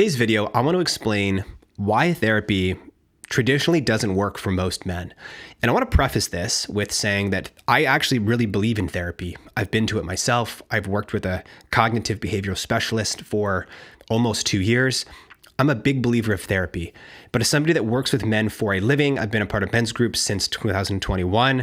Today's video, I want to explain why therapy traditionally doesn't work for most men. And I want to preface this with saying that I actually really believe in therapy. I've been to it myself. I've worked with a cognitive behavioral specialist for almost 2 years. I'm a big believer of therapy. But as somebody that works with men for a living, I've been a part of men's groups since 2021.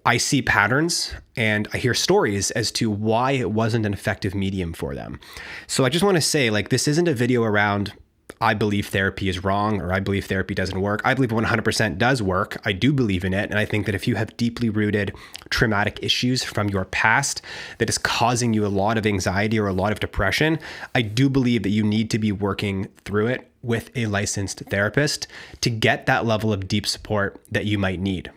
I see patterns and I hear stories as to why it wasn't an effective medium for them. So I just want to say, this isn't a video around I believe therapy is wrong or I believe therapy doesn't work. I believe 100% does work. I do believe in it. And I think that if you have deeply rooted traumatic issues from your past that is causing you a lot of anxiety or a lot of depression, I do believe that you need to be working through it with a licensed therapist to get that level of deep support that you might need.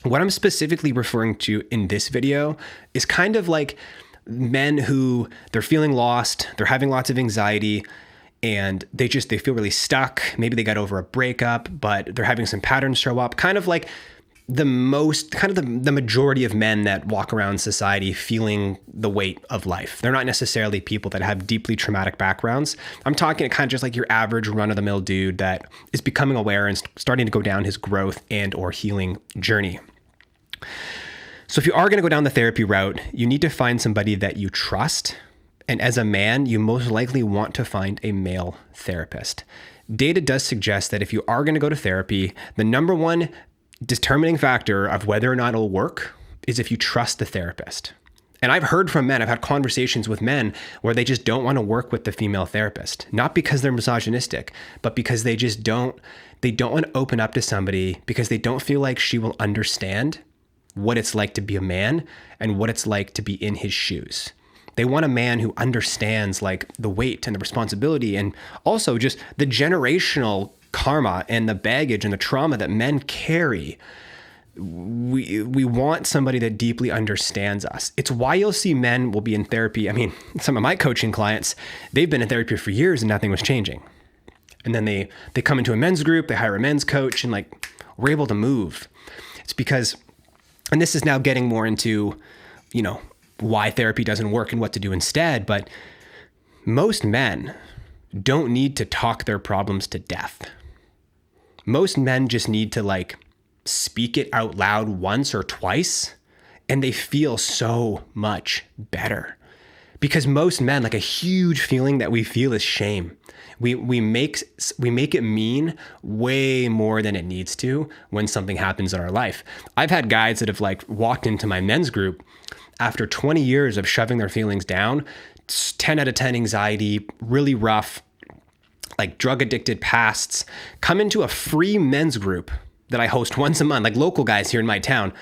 What I'm specifically referring to in this video is kind of like men who they're feeling lost, they're having lots of anxiety, and they feel really stuck. Maybe they got over a breakup, but they're having some patterns show up. Kind of like the majority of men that walk around society feeling the weight of life. They're not necessarily people that have deeply traumatic backgrounds. I'm talking kind of just like your average run-of-the-mill dude that is becoming aware and starting to go down his growth and or healing journey. So if you are going to go down the therapy route, you need to find somebody that you trust. And as a man, you most likely want to find a male therapist. Data does suggest that if you are going to go to therapy, the number one determining factor of whether or not it'll work is if you trust the therapist. And I've heard from men, I've had conversations with men where they just don't want to work with the female therapist, not because they're misogynistic, but because they don't want to open up to somebody because they don't feel like she will understand what it's like to be a man and what it's like to be in his shoes. They want a man who understands the weight and the responsibility and also just the generational karma and the baggage and the trauma that men carry. We want somebody that deeply understands us. It's why you'll see men will be in therapy. I mean, some of my coaching clients, they've been in therapy for years and nothing was changing. And then they come into a men's group, they hire a men's coach and we're able to move. It's because, and this is now getting more into, why therapy doesn't work and what to do instead. But most men don't need to talk their problems to death. Most men just need to speak it out loud once or twice and they feel so much better. Because most men, a huge feeling that we feel is shame. We make it mean way more than it needs to when something happens in our life. I've had guys that have walked into my men's group after 20 years of shoving their feelings down, 10 out of 10 anxiety, really rough, drug addicted pasts, come into a free men's group that I host once a month, local guys here in my town.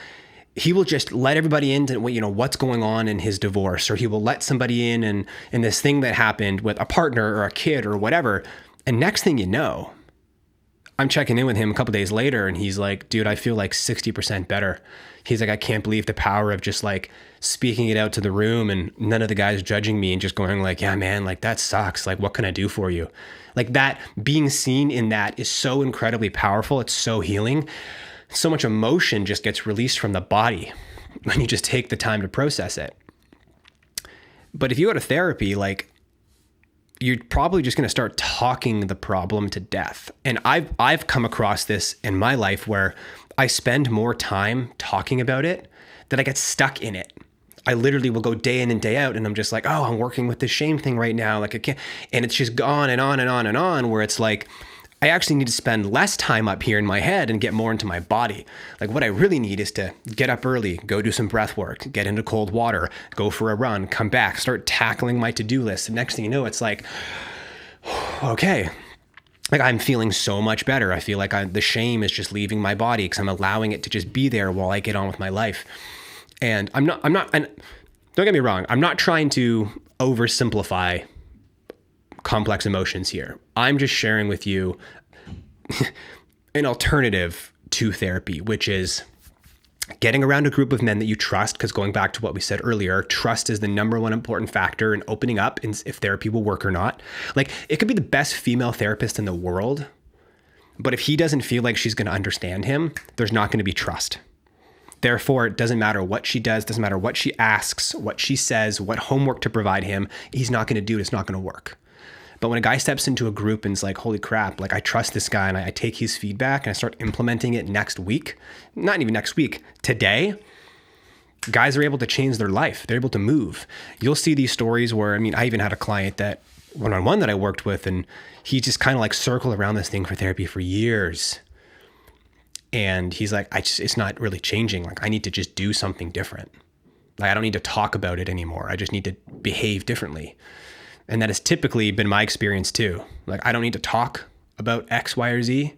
He will just let everybody into what's going on in his divorce, or he will let somebody in this thing that happened with a partner or a kid or whatever. And next thing you know, I'm checking in with him a couple days later and he's like, dude, I feel 60% better. He's like, I can't believe the power of just speaking it out to the room and none of the guys judging me and just going yeah, man, that sucks. What can I do for you? That being seen in that is so incredibly powerful. It's so healing. So much emotion just gets released from the body when you just take the time to process it. But if you go to therapy, you're probably just going to start talking the problem to death. And I've come across this in my life where I spend more time talking about it that I get stuck in it. I literally will go day in and day out and I'm just oh, I'm working with this shame thing right now. I can't, and it's just gone and on and on and on where it's I actually need to spend less time up here in my head and get more into my body. What I really need is to get up early, go do some breath work, get into cold water, go for a run, come back, start tackling my to-do list. And next thing you know, it's okay. I'm feeling so much better. I feel the shame is just leaving my body because I'm allowing it to just be there while I get on with my life. And and don't get me wrong, I'm not trying to oversimplify complex emotions here. I'm just sharing with you an alternative to therapy, which is getting around a group of men that you trust, because going back to what we said earlier, trust is the number one important factor in opening up and if therapy will work or not. It could be the best female therapist in the world, but if he doesn't feel like she's going to understand him, there's not going to be trust. Therefore, it doesn't matter what she does, doesn't matter what she asks, what she says, what homework to provide him, he's not going to do it, it's not going to work. But when a guy steps into a group and is like, holy crap, like I trust this guy and I take his feedback and I start implementing it next week, not even next week, today, guys are able to change their life. They're able to move. You'll see these stories where, I even had a client that one-on-one that I worked with, and he just kind of like circled around this thing for therapy for years. And he's like, it's not really changing. Like I need to just do something different. Like I don't need to talk about it anymore. I just need to behave differently. And that has typically been my experience too. Like I don't need to talk about X, Y, or Z.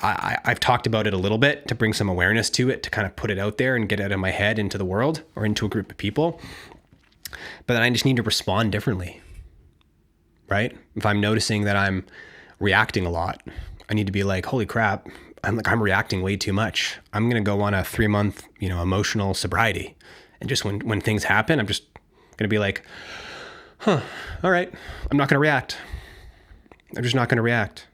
I've talked about it a little bit to bring some awareness to it, to kind of put it out there and get it out of my head into the world or into a group of people. But then I just need to respond differently, right? If I'm noticing that I'm reacting a lot, I need to be like, holy crap, I'm reacting way too much. I'm going to go on a 3-month, emotional sobriety. And just when things happen, I'm just going to be like, all right, I'm not going to react. I'm just not going to react.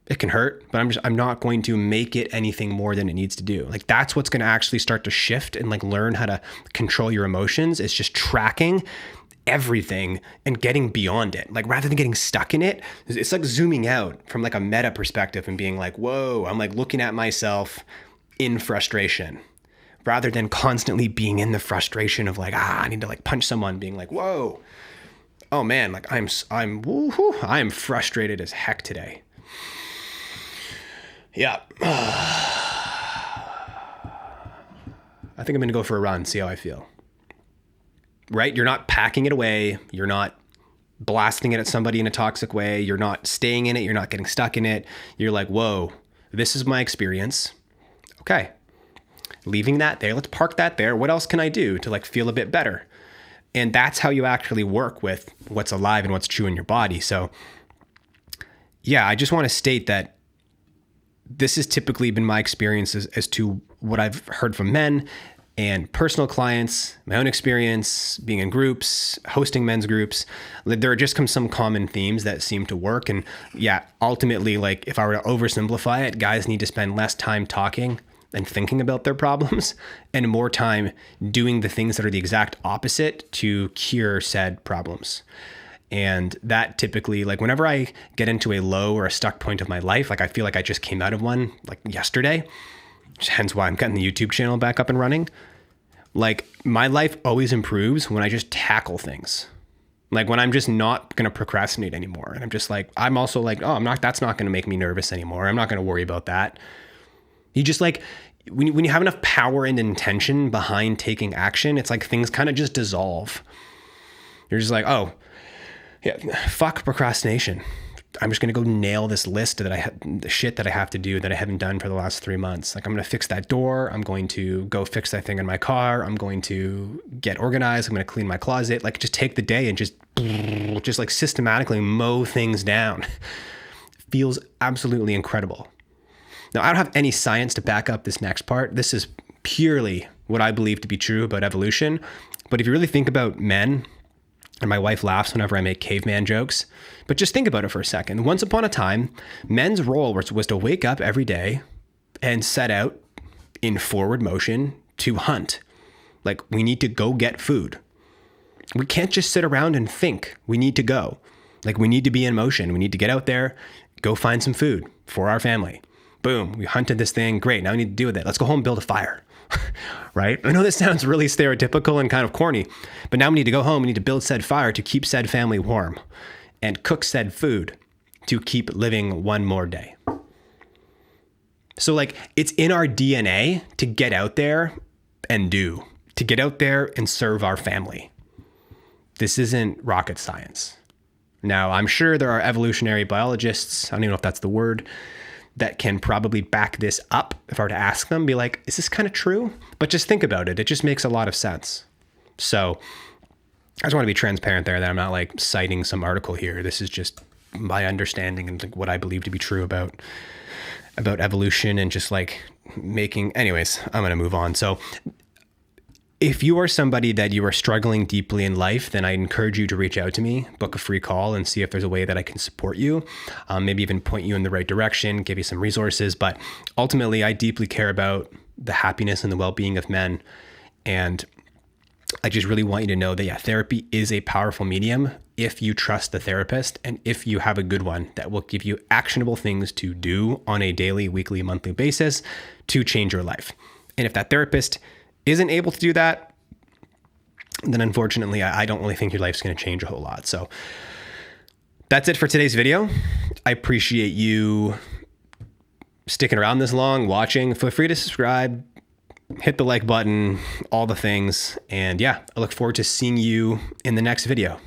It can hurt, but I'm not going to make it anything more than it needs to do. Like that's what's going to actually start to shift and like learn how to control your emotions. It's just tracking everything and getting beyond it. Like rather than getting stuck in it, it's like zooming out from like a meta perspective and being like, whoa, I'm like looking at myself in frustration rather than constantly being in the frustration of like, I need to like punch someone, being like, whoa, oh man, like I'm frustrated as heck today. Yeah. I think I'm going to go for a run, see how I feel. Right? You're not packing it away. You're not blasting it at somebody in a toxic way. You're not staying in it. You're not getting stuck in it. You're like, whoa, this is my experience. Okay. Leaving that there. Let's park that there. What else can I do to like feel a bit better? And that's how you actually work with what's alive and what's true in your body. So yeah, I just want to state that this has typically been my experience as to what I've heard from men and personal clients, my own experience, being in groups, hosting men's groups. There are just some common themes that seem to work. And yeah, ultimately, like if I were to oversimplify it, guys need to spend less time talking and thinking about their problems and more time doing the things that are the exact opposite to cure said problems. And that typically, like whenever I get into a low or a stuck point of my life, like I feel like I just came out of one like yesterday, hence why I'm getting the YouTube channel back up and running. Like my life always improves when I just tackle things. Like when I'm just not going to procrastinate anymore. And I'm just like, I'm also like, that's not going to make me nervous anymore. I'm not going to worry about that. You just like, when you have enough power and intention behind taking action, it's like things kind of just dissolve. You're just like, oh, yeah, fuck procrastination. I'm just going to go nail this list that the shit that I have to do that I haven't done for the last 3 months. Like I'm going to fix that door. I'm going to go fix that thing in my car. I'm going to get organized. I'm going to clean my closet. Like just take the day and just like systematically mow things down. Feels absolutely incredible. Now, I don't have any science to back up this next part. This is purely what I believe to be true about evolution. But if you really think about men, and my wife laughs whenever I make caveman jokes, but just think about it for a second. Once upon a time, men's role was to wake up every day and set out in forward motion to hunt. Like we need to go get food. We can't just sit around and think. We need to go. Like we need to be in motion. We need to get out there, go find some food for our family. Boom, we hunted this thing. Great, now we need to do with it. Let's go home and build a fire. Right? I know this sounds really stereotypical and kind of corny, but now we need to go home. We need to build said fire to keep said family warm and cook said food to keep living one more day. So like it's in our DNA to get out there and to get out there and serve our family. This isn't rocket science. Now, I'm sure there are evolutionary biologists, I don't even know if that's the word, that can probably back this up if I were to ask them, be like, is this kind of true? But just think about it. It just makes a lot of sense. So I just want to be transparent there that I'm not like citing some article here. This is just my understanding and like what I believe to be true about evolution and just like anyways, I'm going to move on. So if you are somebody that you are struggling deeply in life, then I encourage you to reach out to me, book a free call and see if there's a way that I can support you, maybe even point you in the right direction, give you some resources. But ultimately, I deeply care about the happiness and the well-being of men. And I just really want you to know that, yeah, therapy is a powerful medium if you trust the therapist and if you have a good one that will give you actionable things to do on a daily, weekly, monthly basis to change your life. And if that therapist isn't able to do that, then unfortunately, I don't really think your life's going to change a whole lot. So that's it for today's video. I appreciate you sticking around this long, watching. Feel free to subscribe, hit the like button, all the things. And yeah, I look forward to seeing you in the next video.